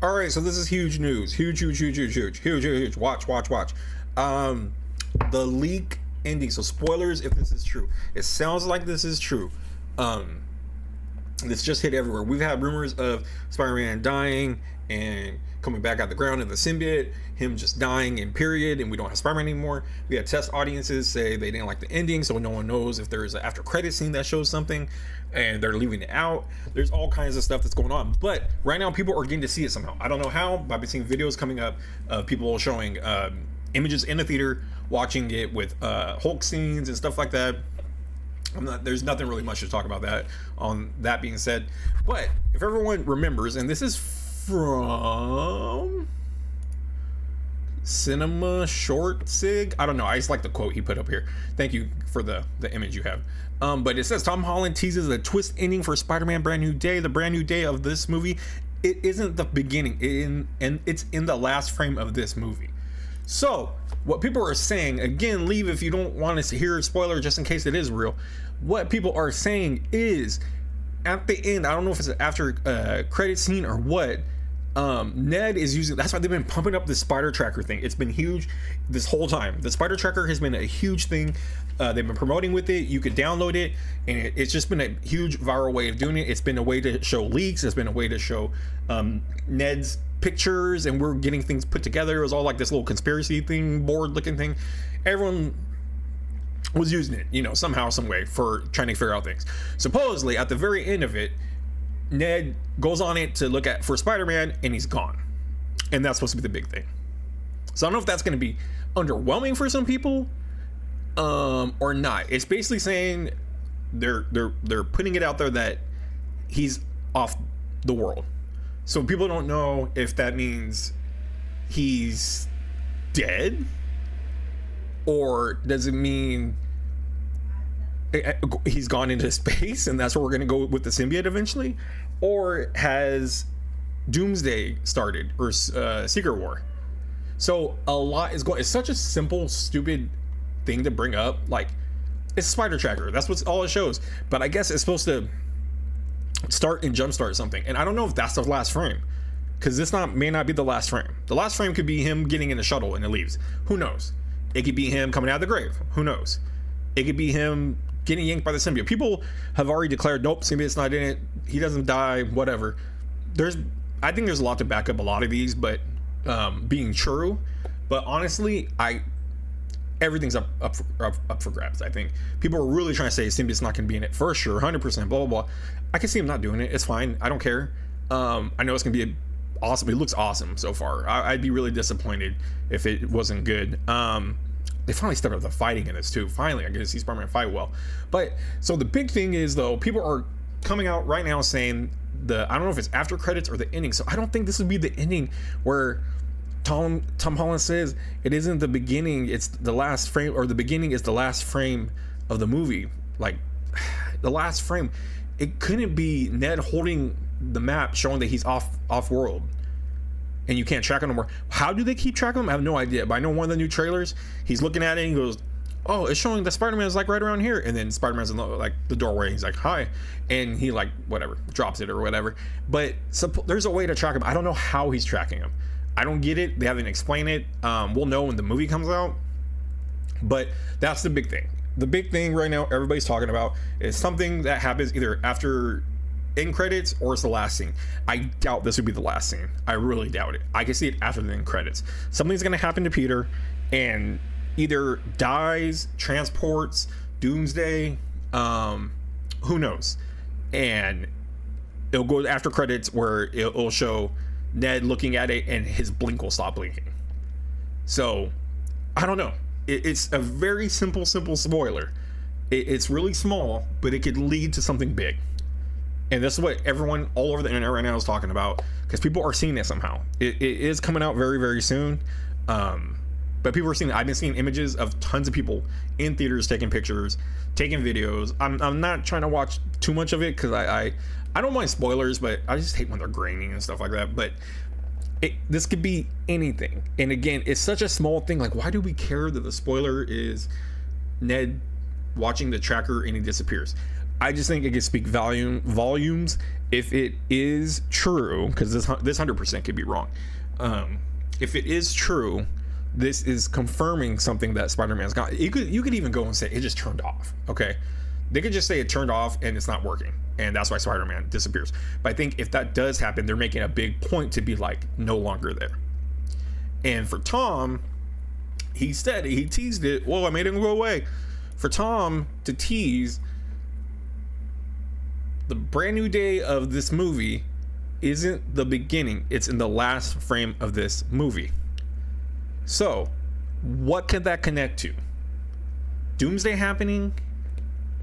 All right, so this is huge news. Huge. Watch. The leak ending. So spoilers if this is true. It sounds like this is true. This just hit everywhere. We've had rumors of Spider-Man dying and coming back out the ground in the symbiote, him just dying in period, and we don't have Spider-Man anymore. We had test audiences say they didn't like the ending, so no one knows if there's an after credit scene that shows something, and they're leaving it out. There's all kinds of stuff that's going on, but right now people are getting to see it somehow. I don't know how, but I've been seeing videos coming up of people showing images in the theater, watching it with Hulk scenes and stuff like that. There's nothing really much to talk about that. On that being said, but if everyone remembers, and this is from Cinema Short Sig, I don't know, I just like the quote he put up here. Thank you for the image you have. But it says Tom Holland teases a twist ending for Spider-Man Brand New Day. The brand new day of this movie, it isn't the beginning, and it's in the last frame of this movie. So what people are saying, again, leave if you don't want us to hear a spoiler just in case it is real. What people are saying is at the end, I don't know if it's an after credit scene or what, Ned is using, that's why they've been pumping up the spider tracker thing. It's been huge this whole time. The spider tracker has been a huge thing. They've been promoting with it. You could download it, and it's just been a huge viral way of doing it. It's been a way to show leaks. It's been a way to show Ned's pictures, and we're getting things put together. It was all like this little conspiracy thing, board looking thing. Everyone was using it, you know, somehow, some way, for trying to figure out things. Supposedly at the very end of it, Ned goes on it to look at for Spider-Man, and he's gone, and that's supposed to be the big thing. So I don't know if that's going to be underwhelming for some people or not. It's basically saying they're putting it out there that he's off the world. So people don't know if that means he's dead, or does it mean he's gone into space and that's where we're going to go with the symbiote eventually, or has Doomsday started, or Secret War. So a lot is going. It's such a simple, stupid thing to bring up. Like, it's Spider Tracker. That's what's all it shows. But I guess it's supposed to start and jumpstart something, and I don't know if that's the last frame, because this may not be the last frame. The last frame could be him getting in the shuttle and it leaves. Who knows? It could be him coming out of the grave. Who knows? It could be him getting yanked by the symbiote. People have already declared, nope, symbiote's not in it. He doesn't die. Whatever. I think there's a lot to back up a lot of these, but being true. But honestly, everything's up for grabs. I think people are really trying to say symbiote's not going to be in it for sure, 100%. Blah blah blah. I can see him not doing it. It's fine. I don't care. I know it's going to be awesome. It looks awesome so far. I'd be really disappointed if it wasn't good. They finally started the fighting in this too. Finally, I get to see Spider-Man fight well. But so the big thing is, though, people are coming out right now saying I don't know if it's after credits or the ending. So I don't think this would be the ending where Tom Holland says it isn't the beginning, it's the last frame, or the beginning is the last frame of the movie. Like, the last frame. It couldn't be Ned holding the map showing that he's off world and you can't track him no more. How do they keep track of him? I have no idea, but I know one of the new trailers, he's looking at it and he goes, oh, it's showing that Spider-Man is like right around here, and then Spider-Man's in the doorway, he's like, hi, and he like whatever drops it or whatever. But there's a way to track him. I don't know how he's tracking him. I don't get it. They haven't explained it. We'll know when the movie comes out, but that's the big thing. The big thing right now everybody's talking about is something that happens either after end credits or it's the last scene. I doubt this would be the last scene. I really doubt it. I can see it after the end credits. Something's going to happen to Peter and either dies, transports, Doomsday, who knows, and it'll go after credits where it'll show Ned looking at it and his blink will stop blinking. So I don't know. It's a very simple spoiler. It's really small, but it could lead to something big. And this is what everyone all over the internet right now is talking about, because people are seeing it somehow. It is coming out very, very soon. But people are seeing it. I've been seeing images of tons of people in theaters taking pictures, taking videos. I'm not trying to watch too much of it because I don't mind spoilers, but I just hate when they're grainy and stuff like that. But this could be anything. And again, it's such a small thing. Like, why do we care that the spoiler is Ned watching the tracker and he disappears? I just think it could speak volumes if it is true, because this 100% could be wrong. If it is true, this is confirming something that Spider-Man's got. You could even go and say it just turned off. Okay, they could just say it turned off and it's not working, and that's why Spider-Man disappears. But I think if that does happen, they're making a big point to be like no longer there. And for Tom, he teased it. Whoa, I made him go away. For Tom to tease the brand new day of this movie isn't the beginning, it's in the last frame of this movie. So what could that connect to? Doomsday happening?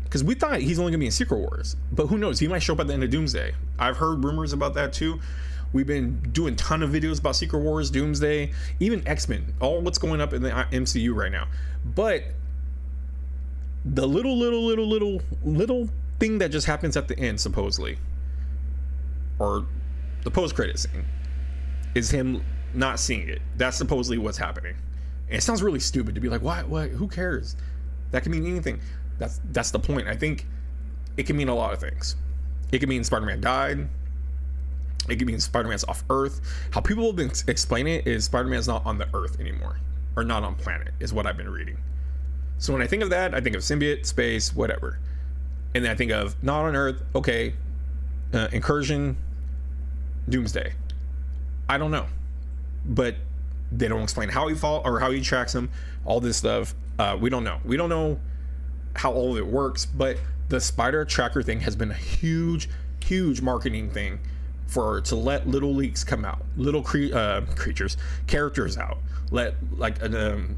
Because we thought he's only gonna be in Secret Wars, but who knows, he might show up at the end of Doomsday. I've heard rumors about that too. We've been doing a ton of videos about Secret Wars, Doomsday, even X-Men, all what's going up in the MCU right now. But the little thing that just happens at the end, supposedly, or the post-credit scene, is him not seeing it. That's supposedly what's happening. And it sounds really stupid to be like, what, who cares? That can mean anything. That's the point. I think it can mean a lot of things. It can mean Spider-Man died. It could mean Spider-Man's off Earth. How people have been explaining it is Spider-Man's not on the Earth anymore, or not on planet, is what I've been reading. So when I think of that, I think of symbiote, space, whatever. And then I think of not on Earth, okay, incursion, Doomsday. I don't know, but they don't explain how he fall or how he tracks him. All this stuff, we don't know. We don't know how all of it works. But the spider tracker thing has been a huge marketing thing to let little leaks come out, little characters out, let like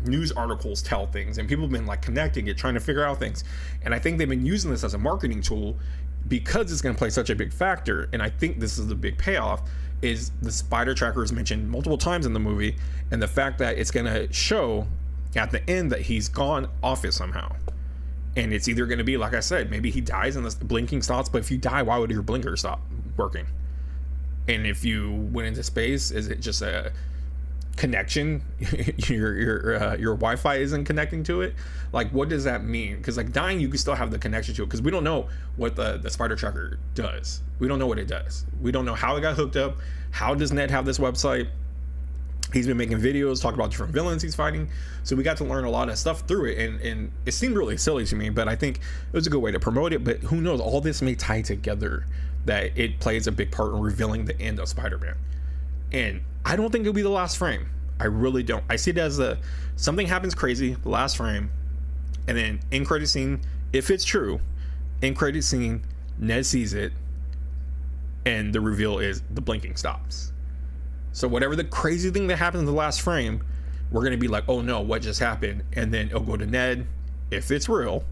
news articles tell things, and people have been like connecting it, trying to figure out things. And I think they've been using this as a marketing tool because it's going to play such a big factor. And I think this is the big payoff, is the spider tracker is mentioned multiple times in the movie, and the fact that it's going to show at the end that he's gone off it somehow. And it's either going to be, like I said, maybe he dies and the blinking stops, but if you die, why would your blinker stop working? And if you went into space, is it just a connection? your Wi-Fi isn't connecting to it? Like, what does that mean? Because like dying, you can still have the connection to it, because we don't know what the spider tracker does. We don't know what it does. We don't know how it got hooked up. How does Ned have this website? He's been making videos talking about different villains he's fighting, so we got to learn a lot of stuff through it, and it seemed really silly to me, but I think it was a good way to promote it. But who knows, all this may tie together, that it plays a big part in revealing the end of Spider-Man. And I don't think it'll be the last frame. I really don't. I see it as something happens crazy, the last frame, and then end credit scene, if it's true, end credit scene, Ned sees it, and the reveal is the blinking stops. So whatever the crazy thing that happens in the last frame, we're going to be like, oh no, what just happened? And then it'll go to Ned, if it's real,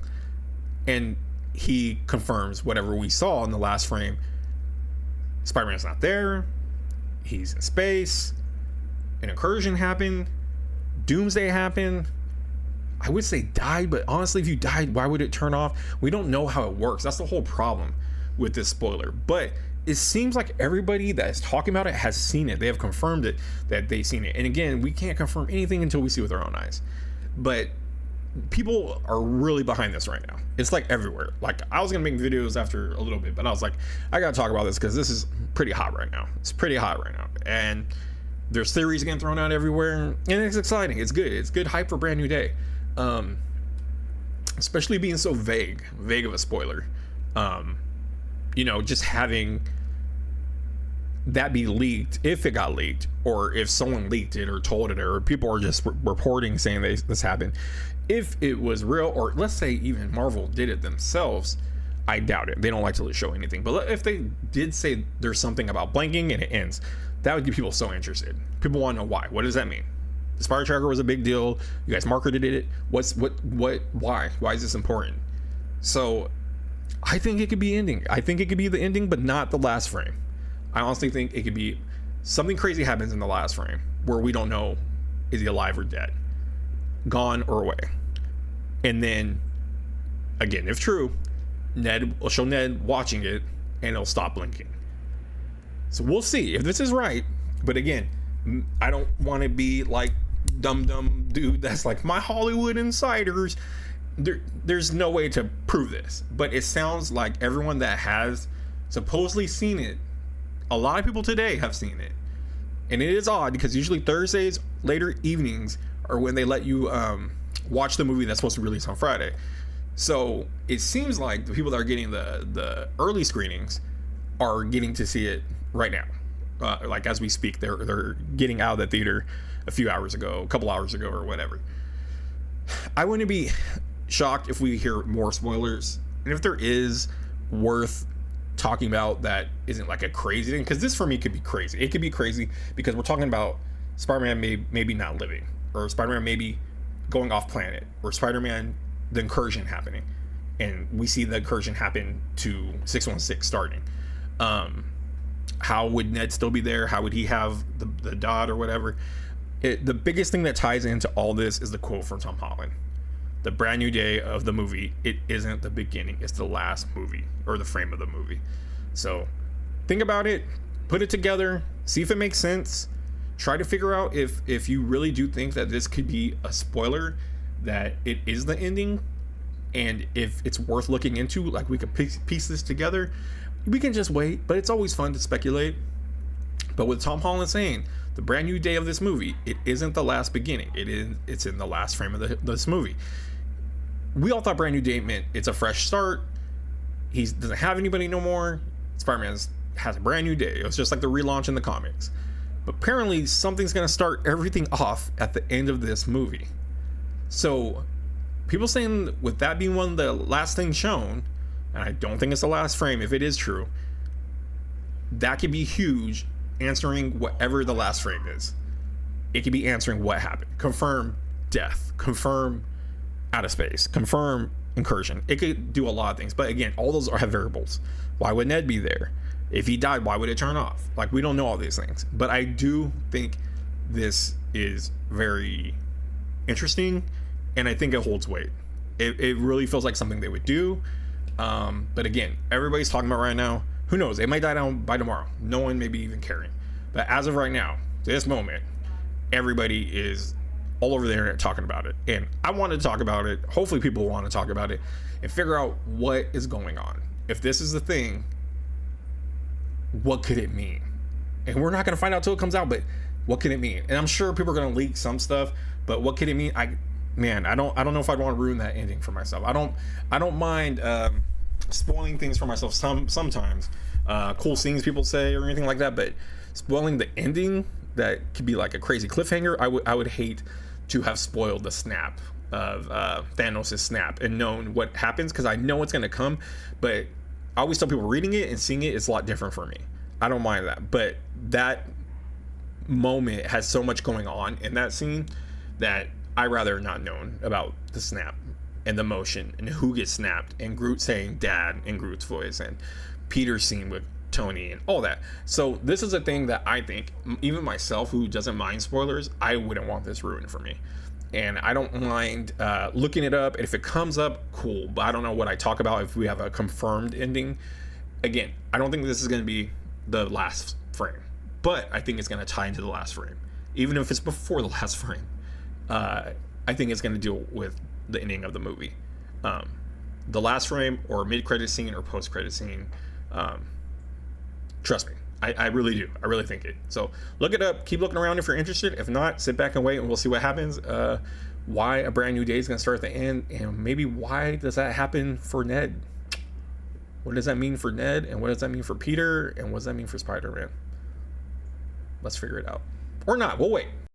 and he confirms whatever we saw in the last frame. Spider-Man's not there. He's in space. An incursion happened. Doomsday happened. I would say died, but honestly, if you died, why would it turn off? We don't know how it works. That's the whole problem with this spoiler. But it seems like everybody that is talking about it has seen it. They have confirmed it, that they've seen it. And again, we can't confirm anything until we see with our own eyes. But people are really behind this right now. It's like everywhere. Like, I was gonna make videos after a little bit, but I was like, I gotta talk about this because this is pretty hot right now. It's pretty hot right now, and there's theories getting thrown out everywhere, and it's exciting. It's good. It's good hype for Brand New Day, especially being so vague of a spoiler. You know, just having that be leaked, if it got leaked, or if someone leaked it or told it, or people are just reporting saying this happened. If it was real, or let's say even Marvel did it themselves, I doubt it. They don't like to show anything. But if they did say there's something about blinking and it ends, that would get people so interested. People want to know why. What does that mean? The spider tracker was a big deal. You guys marketed it. Why? Why is this important? So I think it could be ending. I think it could be the ending, but not the last frame. I honestly think it could be something crazy happens in the last frame where we don't know, is he alive or dead, gone or away. And then again, if true, Ned will show Ned watching it and it'll stop blinking. So we'll see if this is right. But again, I don't want to be like dumb dude that's like, my Hollywood insiders. there's no way to prove this, but it sounds like everyone that has supposedly seen it, a lot of people today have seen it. And it is odd because usually Thursdays, later evenings, are when they let you watch the movie that's supposed to release on Friday. So it seems like the people that are getting the early screenings are getting to see it right now. Like as we speak, they're getting out of the theater a few hours ago, a couple hours ago, or whatever. I wouldn't be shocked if we hear more spoilers, and if there is worth talking about that isn't like a crazy thing, because this for me could be crazy. It could be crazy because we're talking about Spider-Man maybe not living, or Spider-Man maybe going off planet, or Spider-Man the incursion happening, and we see the incursion happen to 616 starting. How would Ned still be there? How would he have the dot or whatever? The biggest thing that ties into all this is the quote from Tom Holland. The brand new day of the movie, it isn't the beginning, it's the last movie, or the frame of the movie. So think about it, put it together, see if it makes sense. Try to figure out if you really do think that this could be a spoiler, that it is the ending, and if it's worth looking into, like we could piece this together. We can just wait, but it's always fun to speculate. But with Tom Holland saying the brand new day of this movie, it isn't the last beginning, it's in the last frame of this movie. We all thought brand new day meant it's a fresh start. He doesn't have anybody no more. Spider-Man has a brand new day. It was just like the relaunch in the comics. But apparently something's going to start everything off at the end of this movie. So people saying with that being one of the last things shown, and I don't think it's the last frame if it is true, that could be huge, answering whatever the last frame is. It could be answering what happened. Confirm death. Confirm out of space. Confirm incursion. It could do a lot of things. But again, all those have variables. Why would Ned be there? If he died, why would it turn off? Like, we don't know all these things. But I do think this is very interesting, and I think it holds weight. It really feels like something they would do. But again, everybody's talking about right now. Who knows? It might die down by tomorrow. No one may be even caring. But as of right now, this moment, everybody is all over the internet talking about it. And I want to talk about it. Hopefully people want to talk about it and figure out what is going on. If this is the thing, what could it mean? And we're not going to find out till it comes out, but what can it mean? And I'm sure people are going to leak some stuff, but what could it mean? I don't know if I'd want to ruin that ending for myself. I don't mind spoiling things for myself sometimes. Cool things people say or anything like that, but spoiling the ending that could be like a crazy cliffhanger, I would hate to have spoiled the snap of Thanos' snap and known what happens, because I know it's going to come. But I always tell people, reading it and seeing it is a lot different for me. I don't mind that, but that moment has so much going on in that scene that I rather not known about the snap and the motion and who gets snapped, and Groot saying dad in Groot's voice, and Peter's scene with Tony and all that. So this is a thing that I think, even myself who doesn't mind spoilers, I wouldn't want this ruined for me. And I don't mind looking it up, and if it comes up, cool, but I don't know what I talk about if we have a confirmed ending. Again, I don't think this is going to be the last frame, but I think it's going to tie into the last frame, even if it's before the last frame. I think it's going to deal with the ending of the movie, the last frame, or mid-credit scene, or post-credit scene. Trust me, I really do. I really think it. So look it up. Keep looking around if you're interested. If not, sit back and wait, and we'll see what happens. Why a brand new day is going to start at the end, and maybe why does that happen for Ned? What does that mean for Ned, and what does that mean for Peter, and what does that mean for Spider-Man? Let's figure it out. Or not. We'll wait.